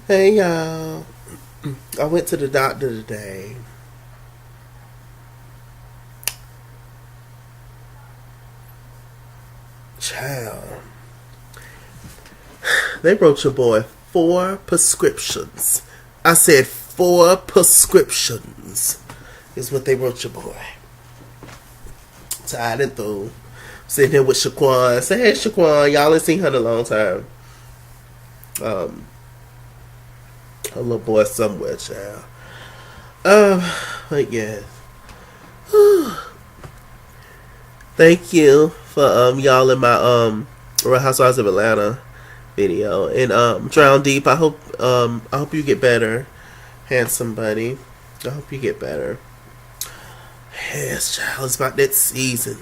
Hey y'all, I went to the doctor today. Child, they wrote your boy 4 prescriptions. I said 4 prescriptions is what they wrote your boy. Tired and through. Sitting here with Shaquan. Say hey Shaquan, y'all ain't seen her in a long time. Um, a little boy somewhere, child. Um, but yeah. Thank you for y'all in my Real Housewives of Atlanta video. And Drown Deep, I hope you get better. Handsome buddy. I hope you get better. Yes, child, it's about that season.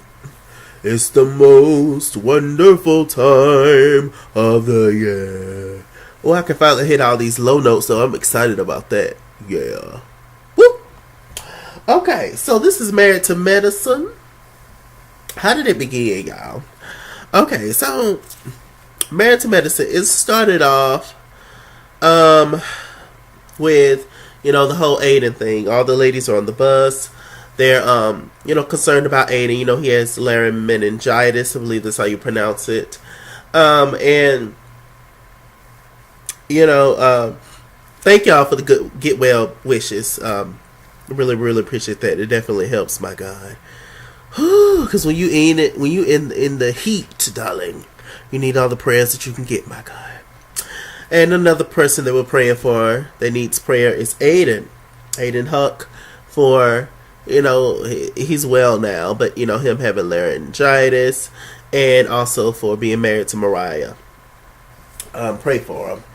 It's the most wonderful time of the year. Oh, I can finally hit all these low notes, so I'm excited about that. Yeah. Woo! Okay, so this is Married to Medicine. How did it begin, y'all? Okay, so Married to Medicine, it started off with, the whole Aiden thing. All the ladies are on the bus. They're concerned about Aiden. He has laryngitis, I believe that's how you pronounce it. And thank y'all for the good get well wishes. Really, really appreciate that. It definitely helps, my God. Because when you in the heat, darling, you need all the prayers that you can get, my God. And another person that we're praying for that needs prayer is Aiden Huck. For he's well now, but him having laryngitis, and also for being married to Mariah. Pray for him.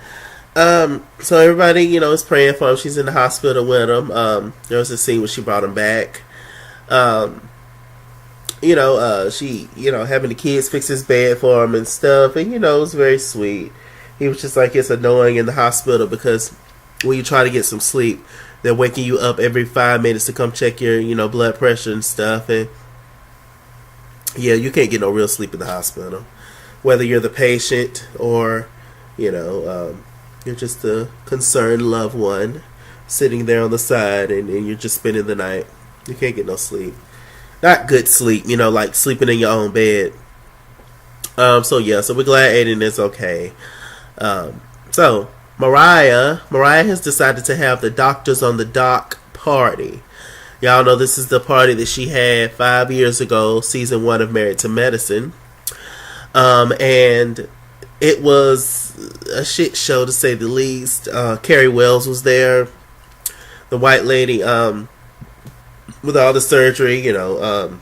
So everybody is praying for him. She's in the hospital with him. There was a scene where she brought him back. She, having the kids fix his bed for him and stuff. And, it was very sweet. He was just like, it's annoying in the hospital because when you try to get some sleep, they're waking you up every 5 minutes to come check your, blood pressure and stuff. And, yeah, you can't get no real sleep in the hospital. Whether you're the patient or, you're just a concerned loved one sitting there on the side and you're just spending the night. You can't get no sleep. Not good sleep, like sleeping in your own bed. So we're glad Aiden is okay. So Mariah has decided to have the Doctors on the Dock party. Y'all know this is the party that she had 5 years ago, season 1 of Married to Medicine. And it was a shit show to say the least. Carrie Wells was there, the white lady, with all the surgery, Toya,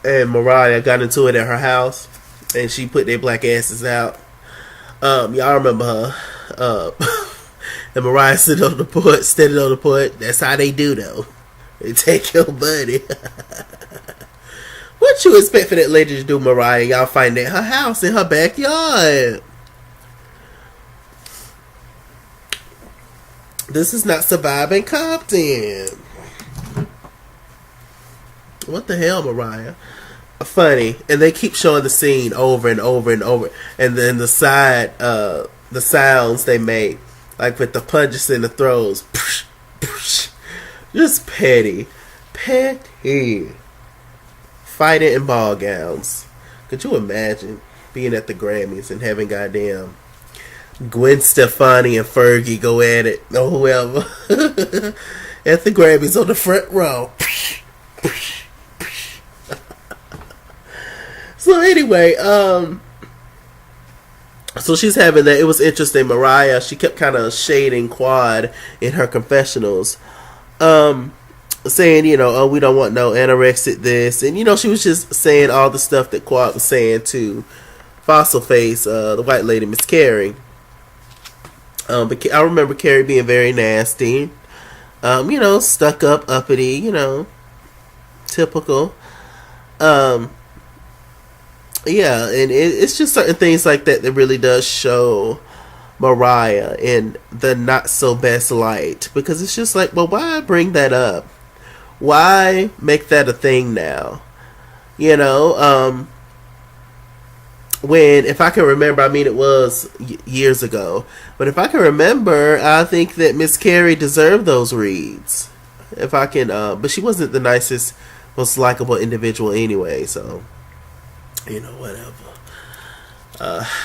and Mariah got into it at her house, and she put their black asses out. Y'all remember her. And Mariah standing on the porch. That's how they do, though. They take your money. What you expect for that lady to do, Mariah? Y'all find at her house in her backyard. This is not Surviving Compton. What the hell, Mariah? Funny, and they keep showing the scene over and over and over, and then the sounds they make, like with the punches and the throws, just petty, fighting in ball gowns. Could you imagine being at the Grammys and having goddamn Gwen Stefani and Fergie go at it, or whoever, at the Grammys on the front row? So anyway, so she's having that. It was interesting. Mariah, she kept kind of shading Quad in her confessionals, saying, oh, we don't want no anorexic this, and she was just saying all the stuff that Quad was saying to Fossil Face, the white lady, Miss Carrie. But I remember Carrie being very nasty, stuck up, uppity, typical. Yeah, and it's just certain things like that that really does show Mariah in the not so best light, because it's just like, well, why bring that up? Why make that a thing now? when, if I can remember, I mean it was years ago, but if I can remember, I think that Miss Carey deserved those reads. If I can, but she wasn't the nicest, most likable individual anyway. So, whatever.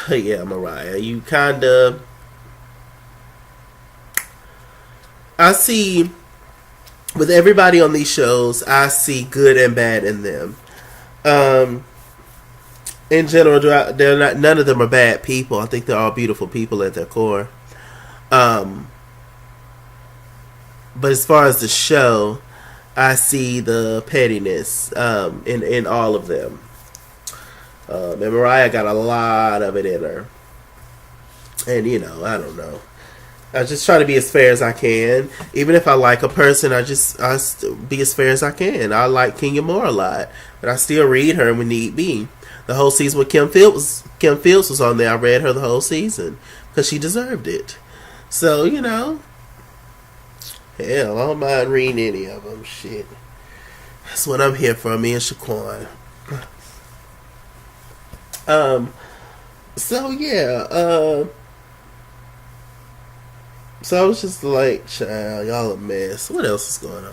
Yeah, Mariah, you kind of. I see with everybody on these shows, I see good and bad in them. In general, they're not. None of them are bad people. I think they're all beautiful people at their core. But as far as the show, I see the pettiness in all of them. And Mariah got a lot of it in her. And, I don't know. I just try to be as fair as I can. Even if I like a person, I be as fair as I can. I like Kenya Moore a lot, but I still read her when need be. The whole season with Kim Fields was on there. I read her the whole season because she deserved it. So, hell, I don't mind reading any of them. Shit. That's what I'm here for, me and Shaquan. So, yeah. So I was just like, child, y'all a mess. What else is going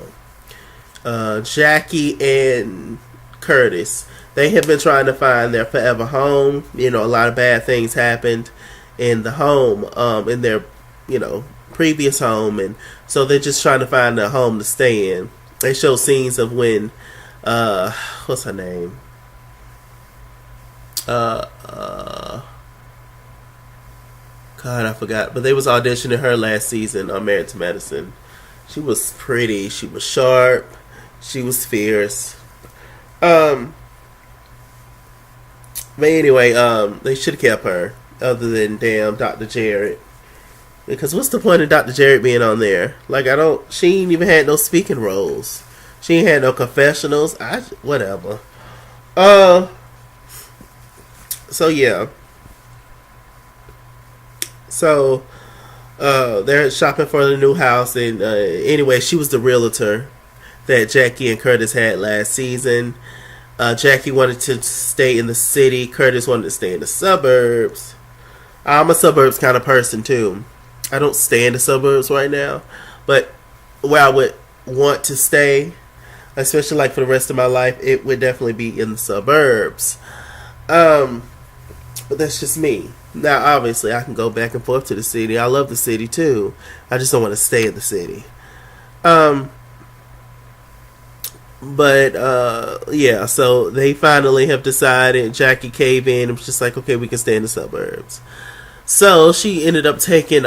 on? Jackie and Curtis. They have been trying to find their forever home. A lot of bad things happened in the home, in their, previous home. And so they're just trying to find a home to stay in. They show scenes of when, what's her name? God, I forgot. But they was auditioning her last season on Married to Medicine. She was pretty. She was sharp. She was fierce. But anyway, they should have kept her. Other than damn Dr. Jared. Because what's the point of Dr. Jared being on there? Like, she ain't even had no speaking roles. She ain't had no confessionals. Whatever. So yeah. So, they're shopping for the new house, and anyway, she was the realtor that Jackie and Curtis had last season. Jackie wanted to stay in the city. Curtis wanted to stay in the suburbs. I'm a suburbs kind of person too. I don't stay in the suburbs right now, but where I would want to stay, especially like for the rest of my life, it would definitely be in the suburbs. But that's just me. Now, obviously, I can go back and forth to the city. I love the city too. I just don't want to stay in the city. But yeah, so they finally have decided. Jackie caved in and was just like, okay, we can stay in the suburbs. So she ended up taking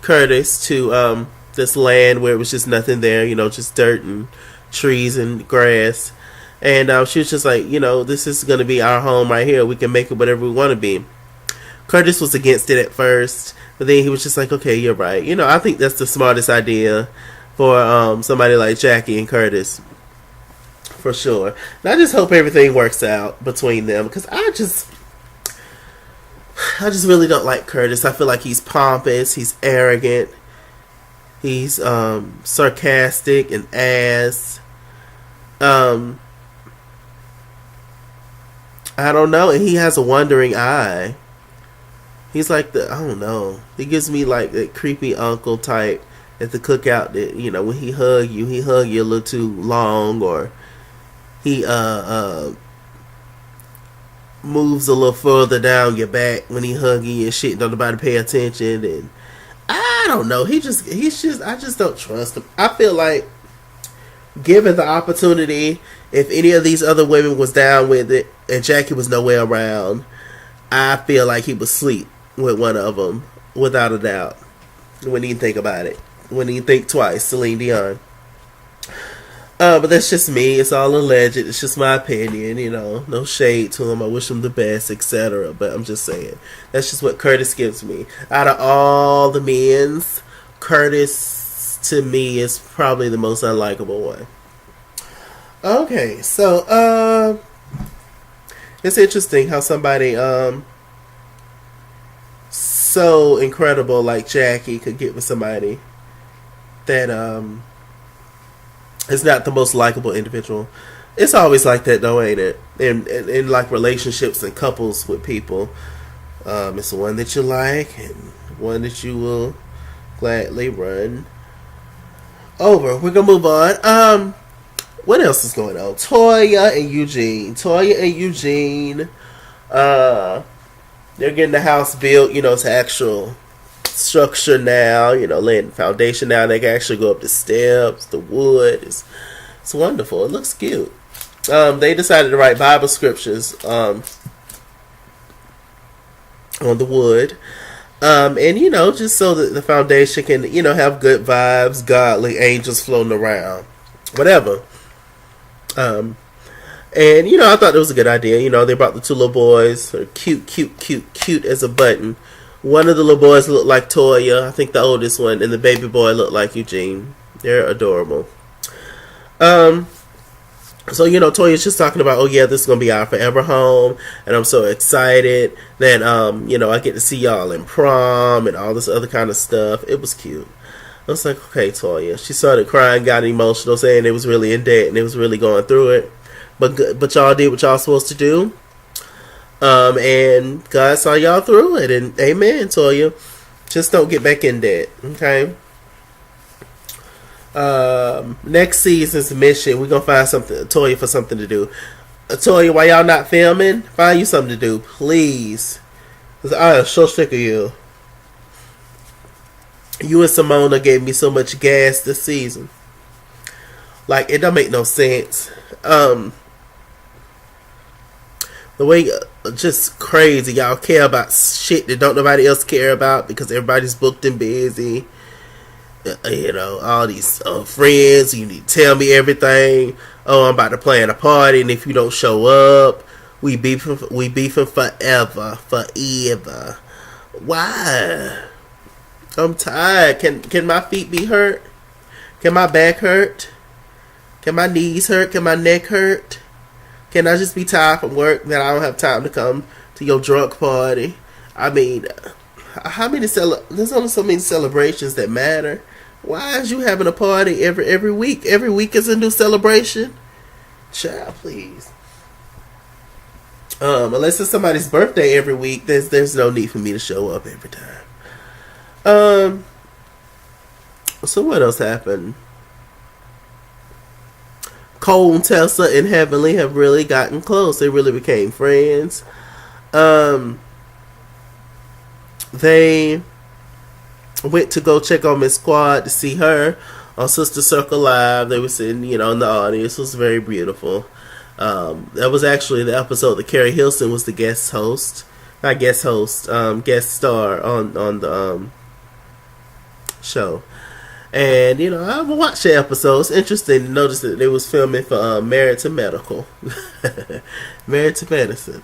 Curtis to this land where it was just nothing there, just dirt and trees and grass. And she was just like, this is going to be our home right here. We can make it whatever we want to be. Curtis was against it at first, but then he was just like, okay, you're right. I think that's the smartest idea for somebody like Jackie and Curtis. For sure. And I just hope everything works out between them, because I just really don't like Curtis. I feel like he's pompous, he's arrogant, he's sarcastic and ass. I don't know, and he has a wandering eye. He's like I don't know. He gives me like that creepy uncle type at the cookout that, when he hug you a little too long, or he moves a little further down your back when he hugging you and shit. Don't nobody pay attention, and I don't know. I just don't trust him. I feel like, given the opportunity, if any of these other women was down with it and Jackie was nowhere around, I feel like he would sleep with one of them without a doubt. When you think about it, when you think twice, Celine Dion. But that's just me. It's all alleged. It's just my opinion, No shade to him. I wish him the best, etc. But I'm just saying. That's just what Curtis gives me. Out of all the men's, Curtis, to me, is probably the most unlikable one. Okay, so, it's interesting how somebody, so incredible like Jackie could get with somebody that, is not the most likable individual. It's always like that, though, ain't it? In like relationships and couples with people, it's the one that you like and one that you will gladly run over. We're gonna move on. What else is going on? Toya and Eugene. They're getting the house built. It's actual structure now. Laying the foundation down. They can actually go up the steps. The wood it's wonderful. It looks cute. They decided to write Bible scriptures on the wood. And just so that the foundation can, have good vibes, godly angels floating around, whatever. And I thought it was a good idea. They brought the two little boys, they're cute as a button. One of the little boys looked like Toya, I think the oldest one, and the baby boy looked like Eugene. They're adorable. So, Toya's just talking about, oh, yeah, this is going to be our forever home. And I'm so excited that, I get to see y'all in prom and all this other kind of stuff. It was cute. I was like, okay, Toya. She started crying, got emotional, saying it was really in debt and it was really going through it. But y'all did what y'all supposed to do. And God saw y'all through it. And amen, Toya. Just don't get back in debt, okay? Next season's mission, we're gonna find Toya for something to do. Toya, while y'all not filming, find you something to do, please. Cause I am so sick of you. You and Simona gave me so much gas this season. Like, it don't make no sense. The way, just crazy. Y'all care about shit that don't nobody else care about because everybody's booked and busy. All these friends, you need to tell me everything. Oh, I'm about to plan a party, and if you don't show up, we beefing forever. Why? I'm tired. Can my feet be hurt? Can my back hurt? Can my knees hurt? Can my neck hurt? Can I just be tired from work that I don't have time to come to your drunk party? I mean, there's only so many celebrations that matter. Why is you having a party every week? Every week is a new celebration. Child, please. Unless it's somebody's birthday every week, there's no need for me to show up every time. So what else happened? Cole and Tessa and Heavenly have really gotten close. They really became friends. They went to go check on Miss Quad to see her on Sister Circle Live. They were sitting, in the audience. It was very beautiful. That was actually the episode that Carrie Hilson was the guest host. Not guest host, guest star on the show. And, I watched the episode. It's interesting to notice that they was filming for Married to Medical. Married to Medicine.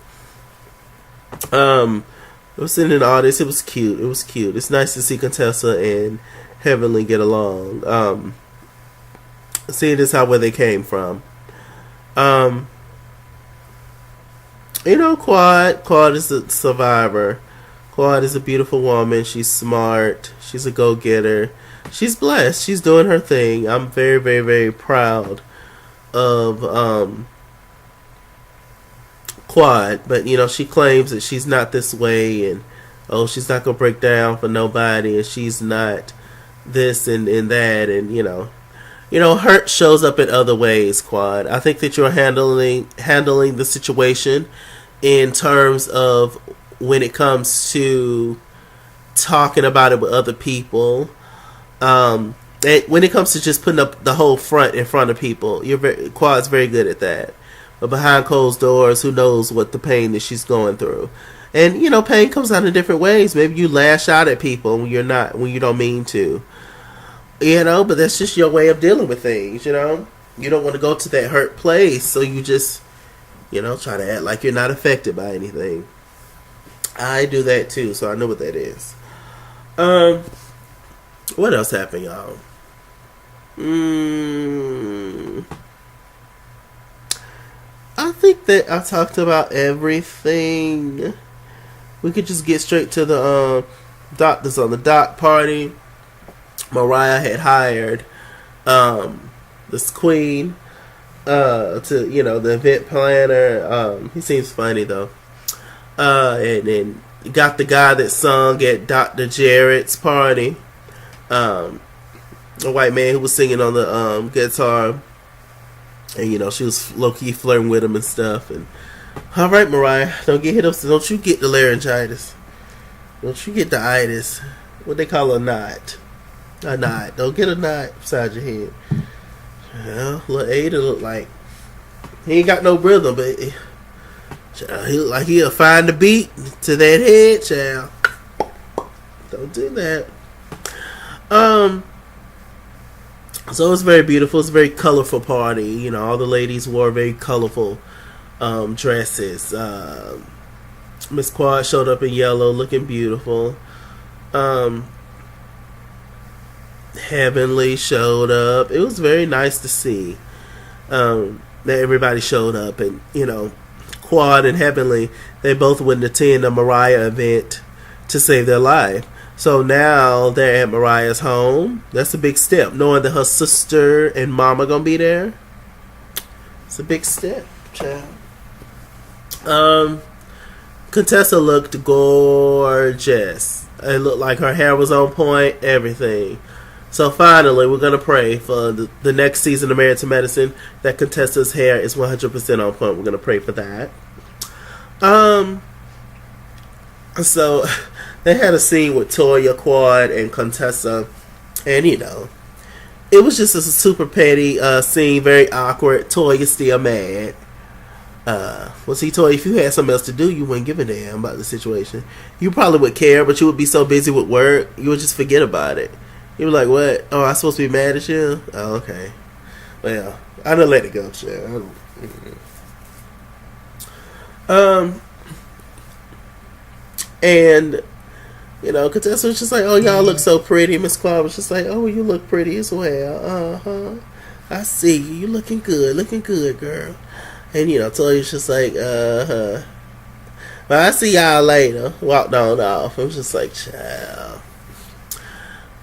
It was sitting in the audience. It was cute. It's nice to see Contessa and Heavenly get along. Seeing this where they came from. Quad is a survivor. Quad is a beautiful woman. She's smart. She's a go-getter. She's blessed. She's doing her thing. I'm very, very, very proud of Quad, but she claims that she's not this way, and she's not gonna break down for nobody, and she's not this and that, and hurt shows up in other ways. Quad, I think that you're handling the situation in terms of when it comes to talking about it with other people, and when it comes to just putting up the whole front in front of people. Quad's very good at that. But behind closed doors, who knows what the pain that she's going through. And, pain comes out in different ways. Maybe you lash out at people when you don't mean to. But that's just your way of dealing with things, You don't want to go to that hurt place, so you just, try to act like you're not affected by anything. I do that too, so I know what that is. What else happened, y'all? I think that I talked about everything. We could just get straight to the doctors on the dock party. Mariah had hired this queen to the event planner. He seems funny though. And then you got the guy that sung at Dr. Jarrett's party. A white man who was singing on the guitar, and she was low key flirting with him and stuff. And all right, Mariah, don't get hit up. Don't you get the laryngitis? Don't you get the itis? What they call a knot? A knot. Don't get a knot beside your head. Well, little Ada look like he ain't got no rhythm, but he look like he'll find the beat to that head, child. Don't do that. So it's very beautiful. It's a very colorful party. All the ladies wore very colorful dresses. Miss Quad showed up in yellow, looking beautiful. Heavenly showed up. It was very nice to see that everybody showed up, and Quad and Heavenly, they both wouldn't attend a Mariah event to save their life. So now they're at Mariah's home. That's a big step, knowing that her sister and mama gonna be there. It's a big step, child. Contessa looked gorgeous. It looked like her hair was on point, everything. So finally, we're going to pray for the next season of Married to Medicine that Contessa's hair is 100% on point. We're going to pray for that. So they had a scene with Toya, Quad, and Contessa. And, it was just a super petty scene, very awkward. Toya's still mad. Well, see, Toya, if you had something else to do, you wouldn't give a damn about the situation. You probably would care, but you would be so busy with work, you would just forget about it. You were like, what? Oh, I'm supposed to be mad at you? Oh, okay. Well, I done let it go, shit. And, Contessa was just like, oh, y'all look so pretty. Miss Quad was just like, oh, you look pretty as well. Uh-huh. I see you. You looking good, girl. And, Toya's just like, uh-huh. But I see y'all later. Walked on off. I was just like, child.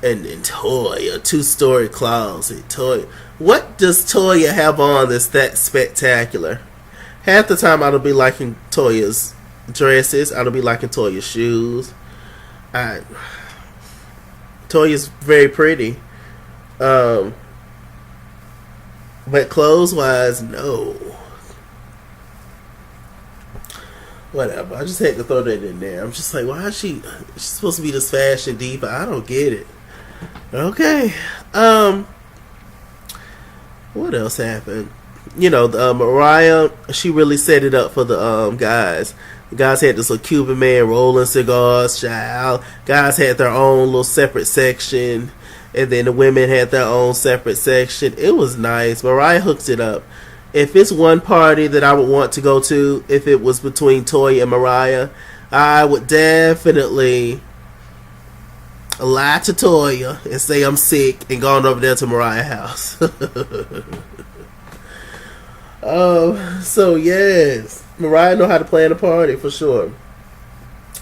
And then Toya, 2-story closet. Toya. What does Toya have on that's that spectacular? Half the time I don't be liking Toya's dresses. I don't be liking Toya's shoes. Toya's very pretty. But clothes-wise, no. Whatever. I just had to throw that in there. I'm just like, why is she's supposed to be this fashion diva? I don't get it. Okay. What else happened? Mariah, she really set it up for the guys. The guys had this little Cuban man rolling cigars, child. Guys had their own little separate section. And then the women had their own separate section. It was nice. Mariah hooks it up. If it's one party that I would want to go to, if it was between Toya and Mariah, I would definitely lie to Toya and say I'm sick and going over there to Mariah's house. So yes, Mariah know how to plan a party for sure.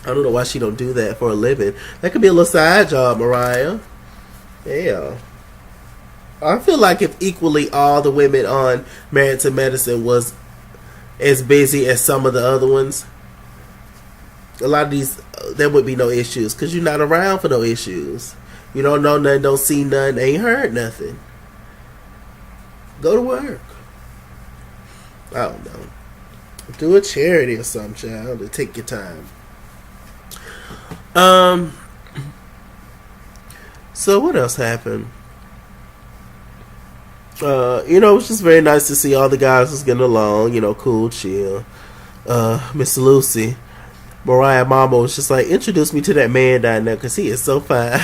I don't know why she don't do that for a living. That could be a little side job, Mariah. Yeah. I feel like if equally all the women on Married to Medicine was as busy as some of the other ones, a lot of these, there would be no issues because you're not around for no issues. You don't know nothing, don't see nothing, ain't heard nothing. Go to work. I don't know. Do a charity or something, child, to take your time. So what else happened? It was just very nice to see all the guys was getting along, cool, chill. Miss Lucy, Mariah Mama was just like, introduce me to that man down there because he is so fine.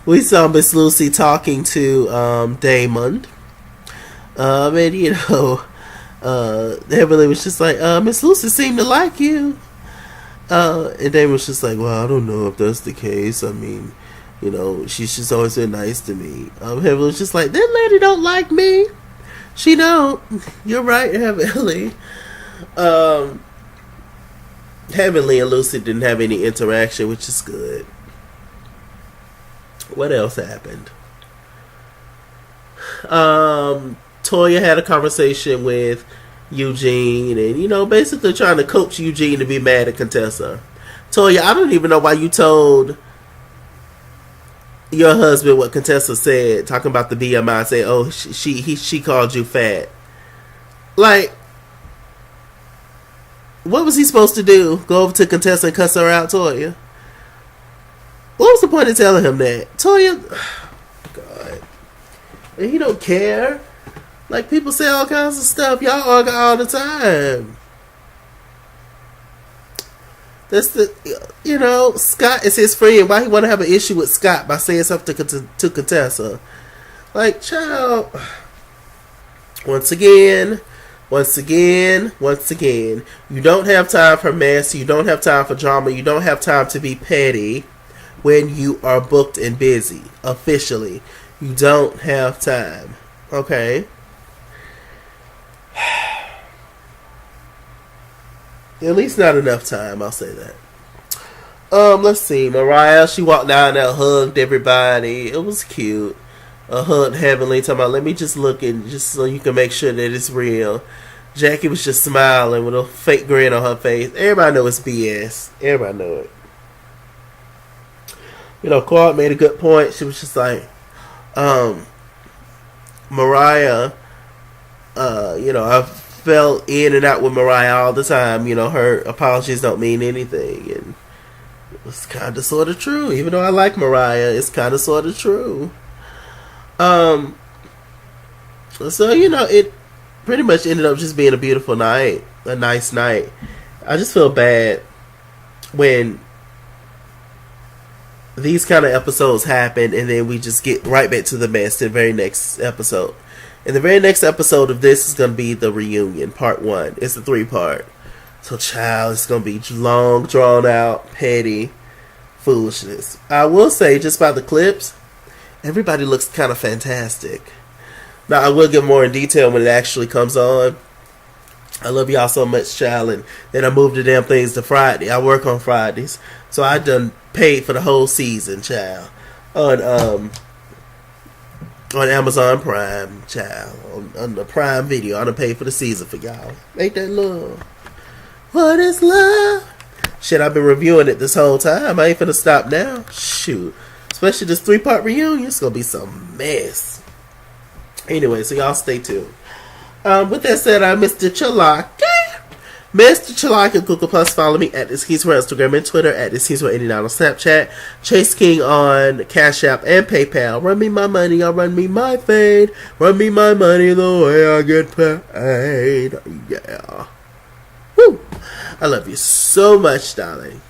We saw Miss Lucy talking to Damon. And Heavenly was just like, Miss Lucy seemed to like you. And Damon was just like, well, I don't know if that's the case. I mean, she's just always been nice to me. Heavenly was just like, that lady don't like me. She don't. You're right, Heavenly. Heavenly and Lucy didn't have any interaction, which is good. What else happened? Toya Toya had a conversation with Eugene, and basically trying to coach Eugene to be mad at Contessa. Toya, I don't even know why you told your husband what Contessa said, talking about the BMI. Say, oh, she called you fat. Like, what was he supposed to do? Go over to Contessa and cuss her out, Toya? What was the point of telling him that? Toya, God, and he don't care. Like, people say all kinds of stuff. Y'all argue all the time. That's Scott is his friend. Why he want to have an issue with Scott by saying something to Contessa? Like, child. Once again, you don't have time for mess. You don't have time for drama. You don't have time to be petty when you are booked and busy. Officially, you don't have time. Okay. At least not enough time, I'll say that. Let's see. Mariah, she walked down there, hugged everybody. It was cute. A hug heavenly, talking about, let me just look and just so you can make sure that it's real. Jackie was just smiling with a fake grin on her face. Everybody know it's BS. Everybody know it. Claude made a good point. She was just like, Mariah, I fell in and out with Mariah all the time. Her apologies don't mean anything. And it's kind of sort of true. Even though I like Mariah, it's kind of sort of true. So, it pretty much ended up just being a beautiful night. A nice night. I just feel bad when these kind of episodes happen and then we just get right back to the mess in the very next episode. And the very next episode of this is going to be the reunion, part 1. It's a 3-part. So, child, it's going to be long, drawn out, petty foolishness. I will say, just by the clips, everybody looks kind of fantastic. Now, I will give more in detail when it actually comes on. I love y'all so much, child. And then I moved the damn things to Friday. I work on Fridays. So I done paid for the whole season, child. On Amazon Prime, child. On the Prime Video. I done paid for the season for y'all. Ain't that love? What is love? Shit, I've been reviewing it this whole time. I ain't finna stop now. Shoot. Especially this 3-part reunion. It's gonna be some mess. Anyway, so y'all stay tuned. With that said, I'm Mr. Chalaki. Mr. Chalaki on Google Plus. Follow me at This Keys for Instagram and Twitter, at This Keys for 89 on Snapchat. Chase King on Cash App and PayPal. Run me my money, I'll run me my fade. Run me my money the way I get paid. Yeah. Woo! I love you so much, darling.